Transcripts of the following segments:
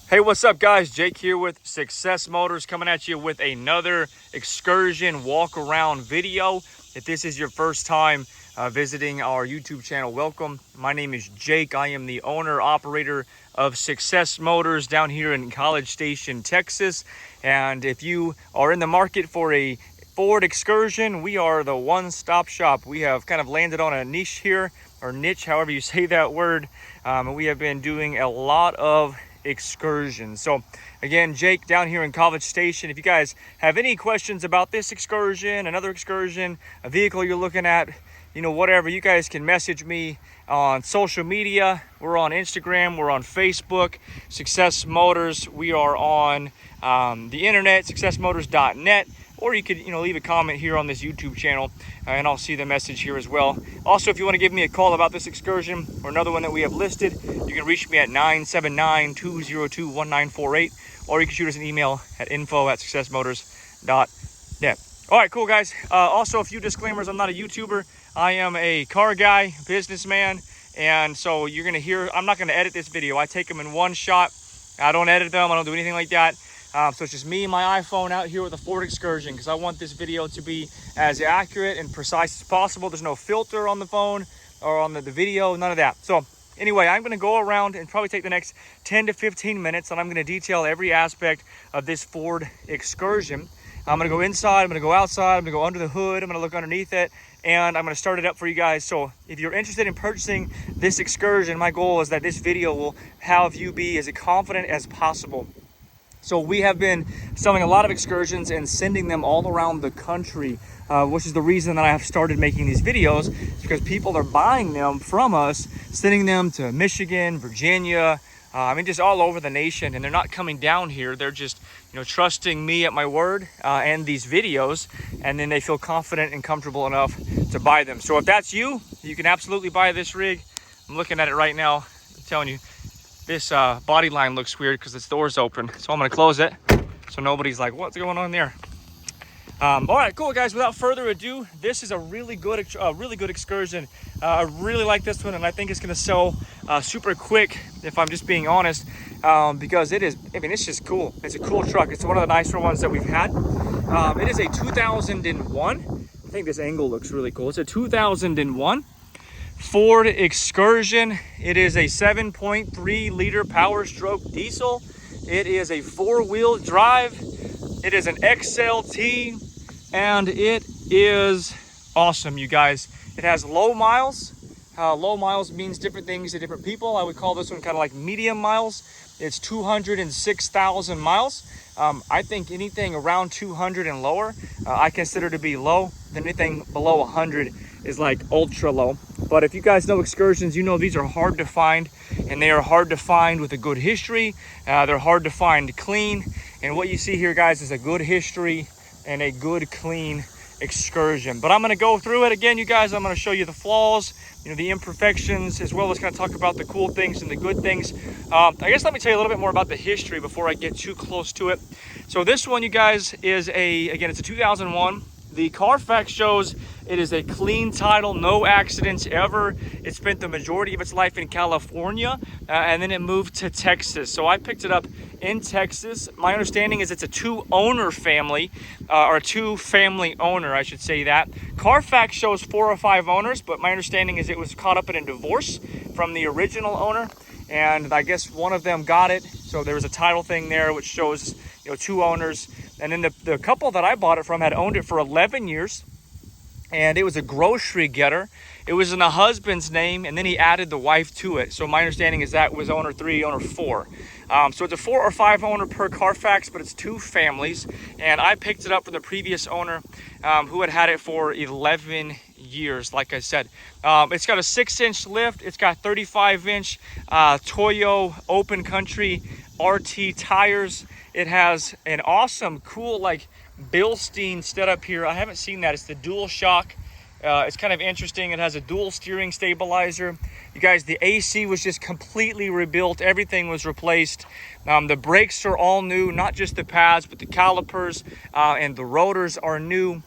Hey, what's up guys? Jake here with Success Motors coming at you with another Excursion walk around video. If this is your first time visiting our YouTube channel, welcome. My name is Jake. I am the owner operator of Success Motors down here in College Station, Texas. And if you are in the market for a Ford Excursion, we are the one-stop shop. We have kind of landed on a niche here, or niche, however you say that word. And we have been doing a lot of excursions. So again, Jake down here in College Station. If you guys have any questions about this excursion, another excursion, a vehicle you're looking at, you know, whatever, you guys can message me on social media. We're on Instagram, we're on Facebook, Success Motors. We are on the internet, successmotors.net, or you could, you know, leave a comment here on this YouTube channel and I'll see the message here as well. Also, if you want to give me a call about this excursion or another one that we have listed, you can reach me at 979-202-1948, or you can shoot us an email at info@successmotors.net. All right, cool guys. Also, a few disclaimers. I'm not a YouTuber. I am a car guy, businessman, and so you're gonna hear, I'm not gonna edit this video. I take them in one shot. I don't edit them. I don't do anything like that. So it's just me and my iPhone out here with a Ford Excursion because I want this video to be as accurate and precise as possible. There's no filter on the phone or on the video, none of that. So anyway, I'm going to go around and probably take the next 10 to 15 minutes and I'm going to detail every aspect of this Ford Excursion. I'm going to go inside, I'm going to go outside, I'm going to go under the hood, I'm going to look underneath it, and I'm going to start it up for you guys. So if you're interested in purchasing this Excursion, my goal is that this video will have you be as confident as possible. So we have been selling a lot of excursions and sending them all around the country, which is the reason that I have started making these videos, because people are buying them from us, sending them to Michigan, Virginia, I mean, just all over the nation, and they're not coming down here. They're just, you know, trusting me at my word and these videos, and then they feel confident and comfortable enough to buy them. So if that's you, you can absolutely buy this rig. I'm looking at it right now. I'm telling you, this body line looks weird because its door's open. So I'm gonna close it so nobody's like, what's going on there? All right, cool guys, without further ado, this is a really good excursion. I really like this one, and I think it's gonna sell super quick, if I'm just being honest, because it is, I mean, it's just cool. It's a cool truck. It's one of the nicer ones that we've had. It is a 2001. I think this angle looks really cool. It's a 2001 Ford Excursion. It is a 7.3 liter Powerstroke diesel. It is a 4-wheel drive. It is an XLT, and it is awesome, you guys. It has low miles. Low miles means different things to different people. I would call this one kind of like medium miles. It's 206,000 miles. I think anything around 200 and lower, I consider to be low. Anything below 100 is like ultra low. But if you guys know excursions, you know these are hard to find, and they are hard to find with a good history. They're hard to find clean, and what you see here, guys, is a good history and a good clean excursion. But I'm going to go through it again, you guys. I'm going to show you the flaws, you know, the imperfections, as well as kind of talk about the cool things and the good things. I guess let me tell you a little bit more about the history before I get too close to it. So this one, you guys, is again, it's a 2001. The Carfax shows it is a clean title, no accidents ever. It spent the majority of its life in California, and then it moved to Texas. So I picked it up in Texas. My understanding is it's a two-owner family, or a two-family owner, I should say that. Carfax shows 4 or 5 owners, but my understanding is it was caught up in a divorce from the original owner, and I guess one of them got it. So there was a title thing there which shows, you know, 2 owners. And then the couple that I bought it from had owned it for 11 years. And it was a grocery getter. It was in the husband's name, and then he added the wife to it. So my understanding is that was owner 3, owner 4. So it's a 4 or 5 owner per Carfax, but it's 2 families. And I picked it up from the previous owner who had it for 11 years, like I said. It's got a 6-inch lift. It's got 35-inch Toyo open country RT tires. It has an awesome, cool, like Bilstein setup here. I haven't seen that. It's the dual shock. It's kind of interesting. It has a dual steering stabilizer. You guys, the AC was just completely rebuilt. Everything was replaced. The brakes are all new, not just the pads, but the calipers and the rotors are new.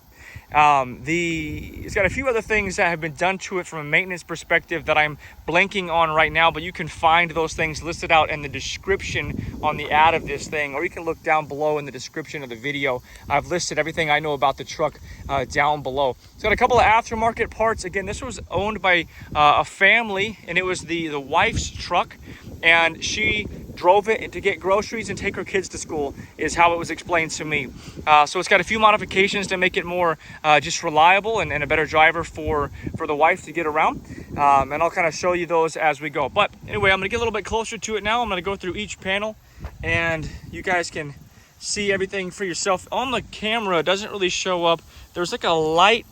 It's got a few other things that have been done to it from a maintenance perspective that I'm blanking on right now, but you can find those things listed out in the description on the ad of this thing, or you can look down below in the description of the video. I've listed everything I know about the truck down below. It's got a couple of aftermarket parts. Again, this was owned by a family, and it was the wife's truck, and she drove it to get groceries and take her kids to school, is how it was explained to me. So it's got a few modifications to make it more just reliable and a better driver for the wife to get around. And I'll kind of show you those as we go. But anyway, I'm gonna get a little bit closer to it now. I'm gonna go through each panel and you guys can see everything for yourself. On the camera, it doesn't really show up. There's like a light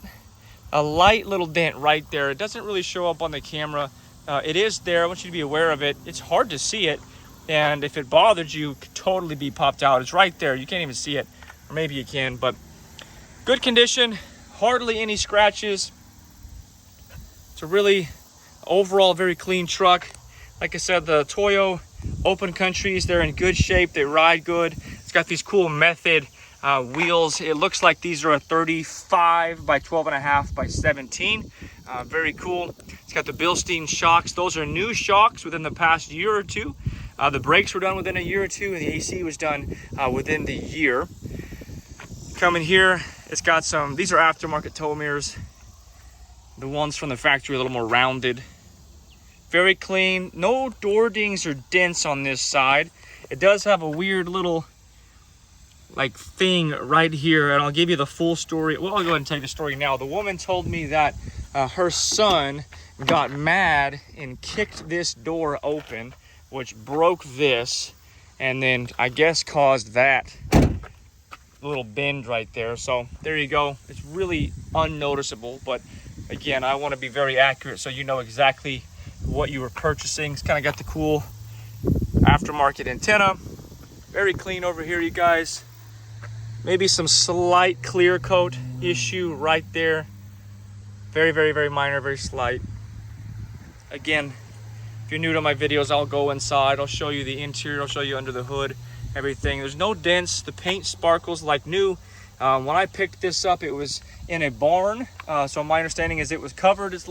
little dent right there. It doesn't really show up on the camera. It is there. I want you to be aware of it. It's hard to see it. And if it bothered you, it could totally be popped out. It's right there. You can't even see it. Or maybe you can, but good condition. Hardly any scratches. It's a really overall very clean truck. Like I said, the Toyo open countries, they're in good shape. They ride good. It's got these cool Method wheels. It looks like these are a 35 by 12.5 by 17. Very cool. It's got the Bilstein shocks. Those are new shocks within the past year or two. The brakes were done within a year or two, and the AC was done within the year. Coming here, it's got some, these are aftermarket tow mirrors. The ones from the factory are a little more rounded. Very clean. No door dings or dents on this side. It does have a weird little like thing right here, and I'll give you the full story. Well, I'll go ahead and tell you the story now. The woman told me that her son got mad and kicked this door open, which broke this, and then I guess caused that little bend right there. So there you go. It's really unnoticeable, but again, I want to be very accurate so you know exactly what you were purchasing. It's kind of got the cool aftermarket antenna. Very clean over here, you guys. Maybe some slight clear coat issue right there. Very, very, very minor, very slight. Again, if you're new to my videos, I'll go inside. I'll show you the interior. I'll show you under the hood, everything. There's no dents. The paint sparkles like new. When I picked this up, it was in a barn. So my understanding is it was covered its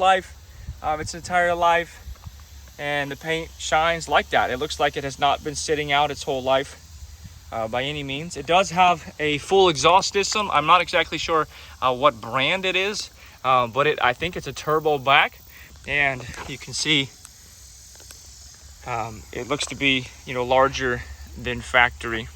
entire life. And the paint shines like that. It looks like it has not been sitting out its whole life by any means. It does have a full exhaust system. I'm not exactly sure what brand it is, but I think it's a turbo back. And you can see it looks to be, larger than factory.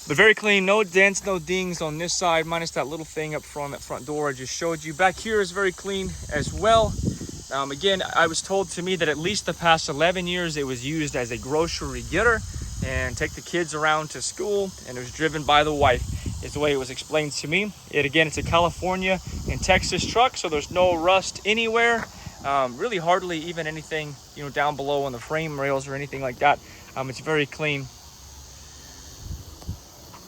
But very clean, no dents, no dings on this side, minus that little thing up front, that front door I just showed you. Back here is very clean as well. Again, I was told to me that at least the past 11 years it was used as a grocery getter and take the kids around to school, and it was driven by the wife, is the way it was explained to me. It's a California and Texas truck, so there's no rust anywhere. Really hardly even anything, down below on the frame rails or anything like that. It's very clean.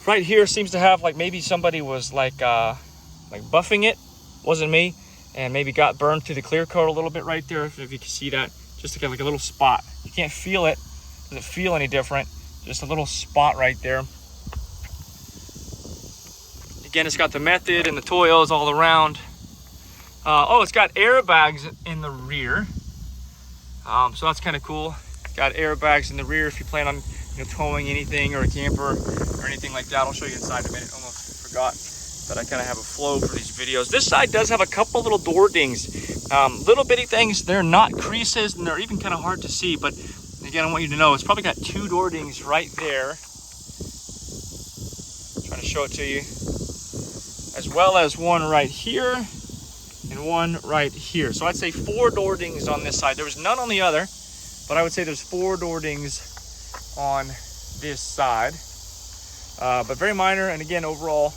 Right here seems to have maybe somebody was buffing it, wasn't me, and maybe got burned through the clear coat a little bit right there. If you can see that, just like a little spot. You can't feel it. Doesn't feel any different. Just a little spot right there. Again, it's got the Method and the Toyos all around. It's got airbags in the rear. So that's kind of cool. Got airbags in the rear if you plan on towing anything or a camper or anything like that. I'll show you inside in a minute. Almost forgot that I kind of have a flow for these videos. This side does have a couple little door dings. Little bitty things. They're not creases, and they're even kind of hard to see. But again, I want you to know it's probably got 2 door dings right there. Trying to show it to you. As well as one right here and one right here. So I'd say 4 door dings on this side. There was none on the other, but I would say there's 4 door dings on this side. But very minor, and again, overall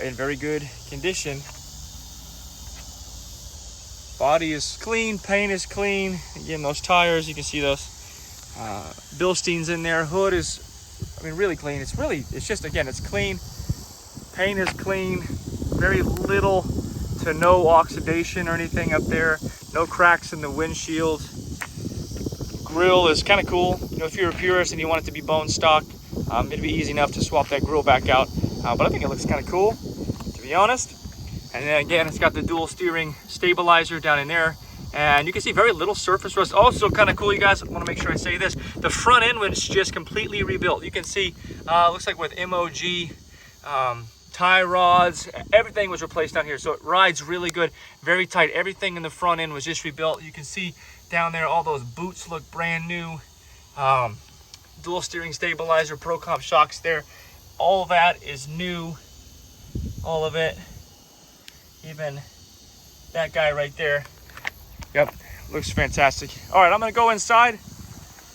in very good condition. Body is clean, paint is clean. Again, those tires, you can see those Bilstein's in there. Hood is, really clean. It's just, again, it's clean. Paint is clean. Very little to no oxidation or anything up there. No cracks in the windshield. Grill is kind of cool. If you're a purist and you want it to be bone stock, it'd be easy enough to swap that grill back out. But I think it looks kind of cool. be honest. And then again, it's got the dual steering stabilizer down in there. And you can see very little surface rust. Also kind of cool, you guys, I want to make sure I say this. The front end was just completely rebuilt. You can see, looks like with MOG tie rods, everything was replaced down here. So it rides really good, very tight. Everything in the front end was just rebuilt. You can see down there, all those boots look brand new. Dual steering stabilizer, Pro Comp shocks there. All that is new, all of it. Even that guy right there. Yep, looks fantastic. All right, I'm gonna go inside.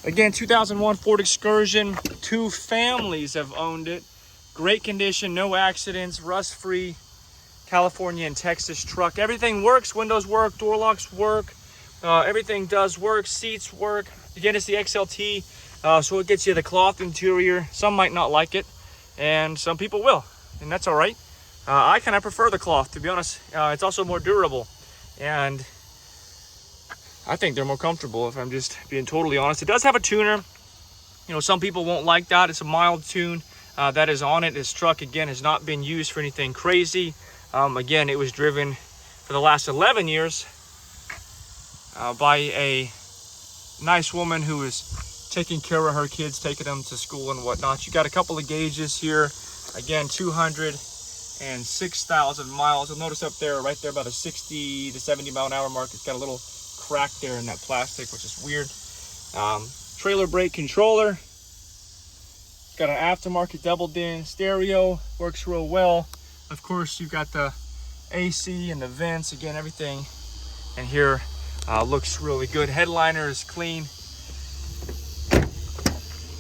Again, 2001 Ford Excursion. 2 families have owned it. Great condition, no accidents, rust-free, California and Texas truck. Everything works, windows work, door locks work. Everything does work, seats work. Again, it's the XLT, so it gets you the cloth interior. Some might not like it, and some people will, and that's all right. I kind of prefer the cloth, to be honest. It's also more durable, and I think they're more comfortable, if I'm just being totally honest. It does have a tuner. You know, some people won't like that. It's a mild tune that is on it. This truck, again, has not been used for anything crazy. Again, it was driven for the last 11 years by a nice woman who is taking care of her kids, taking them to school and whatnot. You got a couple of gauges here. Again, 206,000 miles. You'll notice up there, right there, about a 60 to 70 mile an hour mark. It's got a little crack there in that plastic, which is weird. Trailer brake controller. It's got an aftermarket double din stereo. Works real well. Of course, you've got the AC and the vents. Again, everything in here looks really good. Headliner is clean.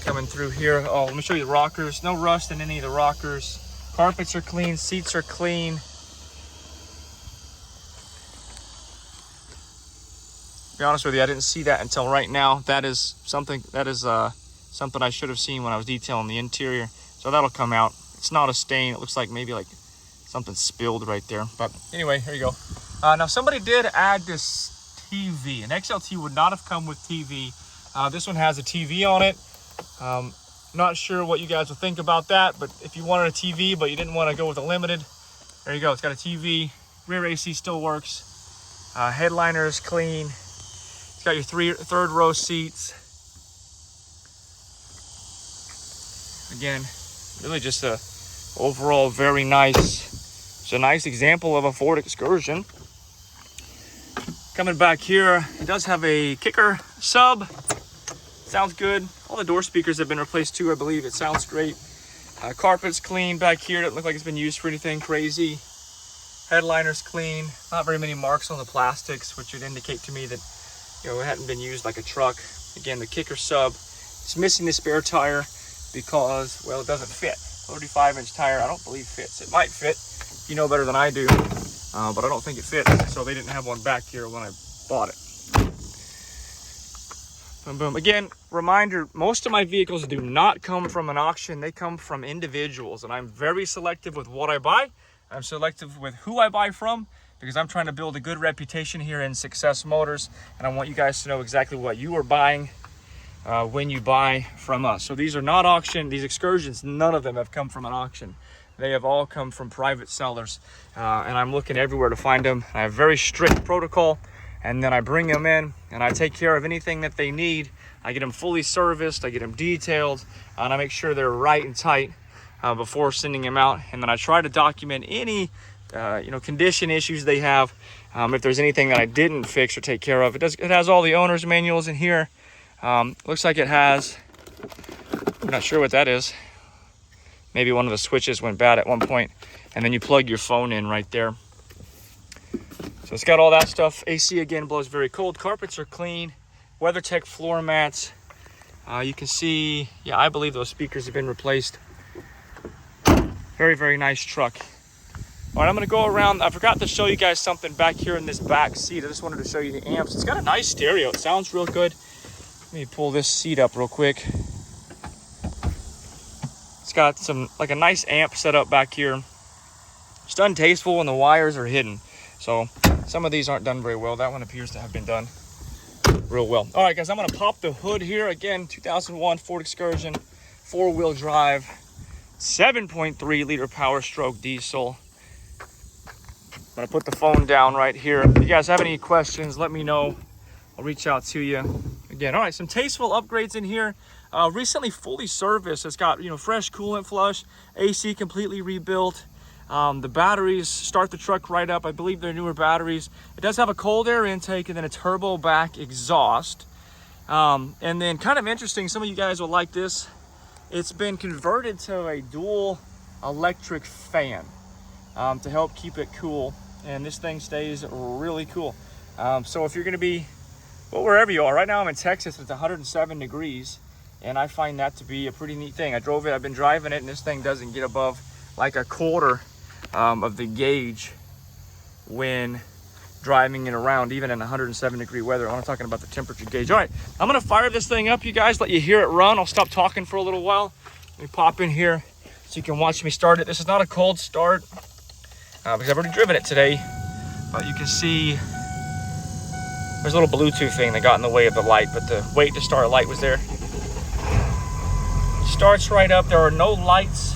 Coming through here. Oh, let me show you the rockers. No rust in any of the rockers. Carpets are clean, seats are clean. To be honest with you, I didn't see that until right now. That is something something I should have seen when I was detailing the interior. So that'll come out. It's not a stain. It looks like maybe like something spilled right there. But anyway, here you go. Now somebody did add this TV. An XLT would not have come with TV. This one has a TV on it. Not sure what you guys will think about that, but if you wanted a TV but you didn't want to go with a limited, there you go. It's got a TV. Rear AC still works. Headliner is clean. It's got your third row seats. Again, really just a overall very nice. It's a nice example of a Ford Excursion. Coming back here, it does have a kicker sub. Sounds good. All the door speakers have been replaced too, I believe. It sounds great. Carpet's clean back here. Doesn't look like it's been used for anything crazy. Headliner's clean. Not very many marks on the plastics, which would indicate to me that, you know, it hadn't been used like a truck. Again, the kicker sub. It's missing the spare tire because, well, it doesn't fit. 35-inch tire, I don't believe fits. It might fit. You know better than I do, but I don't think it fits. So they didn't have one back here when I bought it. Boom, boom. Again, reminder, most of my vehicles do not come from an auction. They come from individuals, and I'm very selective with what I buy. I'm selective with who I buy from because I'm trying to build a good reputation here in Success Motors, and I want you guys to know exactly what you are buying when you buy from us. So these are not auction. These Excursions, none of them have come from an auction. They have all come from private sellers, and I'm looking everywhere to find them. I have very strict protocol. And then I bring them in and I take care of anything that they need. I get them fully serviced, I get them detailed, and I make sure they're right and tight before sending them out. And then I try to document any condition issues they have. If there's anything that I didn't fix or take care of. It has all the owner's manuals in here. Looks like it has, I'm not sure what that is. Maybe one of the switches went bad at one point, and then you plug your phone in right there. So it's got all that stuff. AC again blows very cold. Carpets are clean. WeatherTech floor mats. You can see, yeah, I believe those speakers have been replaced. Very, very nice truck. All right, I'm gonna go around. I forgot to show you guys something back here in this back seat. I just wanted to show you the amps. It's got a nice stereo. It sounds real good. Let me pull this seat up real quick. It's got like a nice amp set up back here. It's done tasteful and the wires are hidden. So some of these aren't done very well. That one appears to have been done real well. All right, guys, I'm gonna pop the hood here. Again, 2001 Ford Excursion, 4-wheel drive, 7.3 liter Powerstroke diesel. I'm gonna put the phone down right here. If you guys have any questions, let me know. I'll reach out to you again. All right, some tasteful upgrades in here. Recently fully serviced. It's got, you know, fresh coolant flush, AC completely rebuilt. The batteries start the truck right up. I believe they're newer batteries. It does have a cold air intake and then a turbo back exhaust. And then kind of interesting, some of you guys will like this. It's been converted to a dual electric fan to help keep it cool. And this thing stays really cool. So if you're gonna be, well, wherever you are, right now I'm in Texas, it's 107 degrees. And I find that to be a pretty neat thing. I drove it, I've been driving it, and this thing doesn't get above like a quarter of the gauge when driving it around, even in 107 degree weather. I'm talking about the temperature gauge. All right, I'm gonna fire this thing up, you guys, let you hear it run. I'll stop talking for a little while. Let me pop in here so you can watch me start it. This is not a cold start because I've already driven it today, but you can see there's a little Bluetooth thing that got in the way of the light, but the wait to start light was there. Starts right up. There are no lights.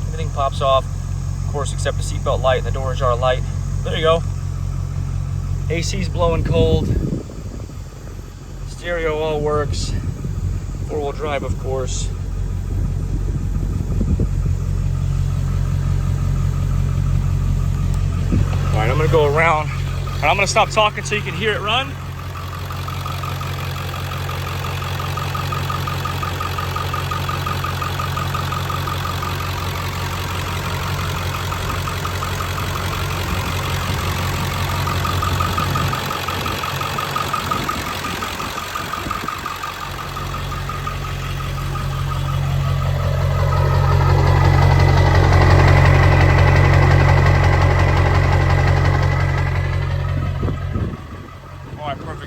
Everything pops off, of course, except the seatbelt light and the door jar light. There you go. AC's blowing cold. Stereo all works. Four-wheel drive, of course. All right, I'm gonna go around and I'm gonna stop talking so you can hear it run.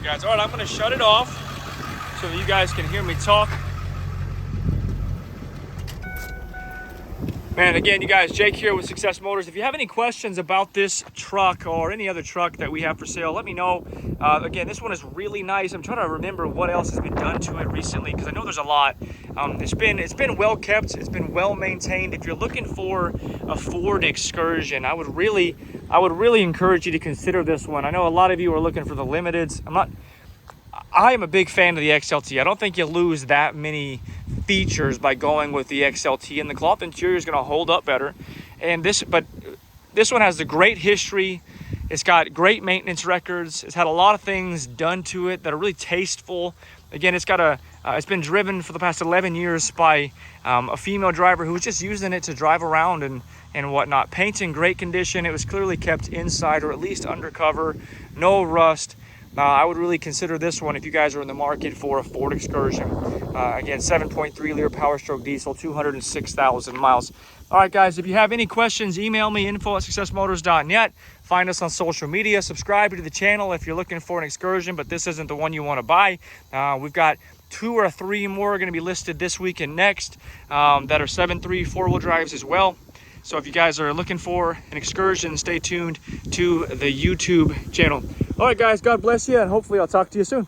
Guys, all right, I'm going to shut it off so that you guys can hear me talk. Man, again, you guys, Jake here with Success Motors. If you have any questions about this truck or any other truck that we have for sale, let me know. Again, this one is really nice. I'm trying to remember what else has been done to it recently because I know there's a lot. It's been well kept. It's been well maintained. If you're looking for a Ford Excursion, I would really encourage you to consider this one. I know a lot of you are looking for the limiteds. I am a big fan of the XLT. I don't think you lose that many features by going with the XLT, and the cloth interior is going to hold up better. But this one has a great history. It's got great maintenance records. It's had a lot of things done to it that are really tasteful. Again, it's been driven for the past 11 years by a female driver who was just using it to drive around and whatnot. Paint's in great condition. It was clearly kept inside or at least undercover. No rust. I would really consider this one if you guys are in the market for a Ford Excursion. Again, 7.3 liter Powerstroke diesel, 206,000 miles. All right, guys, if you have any questions, email me, info@successmotors.net. Find us on social media. Subscribe to the channel if you're looking for an Excursion, but this isn't the one you want to buy. We've got 2 or 3 more going to be listed this week and next that are 7.3 four-wheel drives as well. So if you guys are looking for an Excursion, stay tuned to the YouTube channel. All right, guys, God bless you, and hopefully I'll talk to you soon.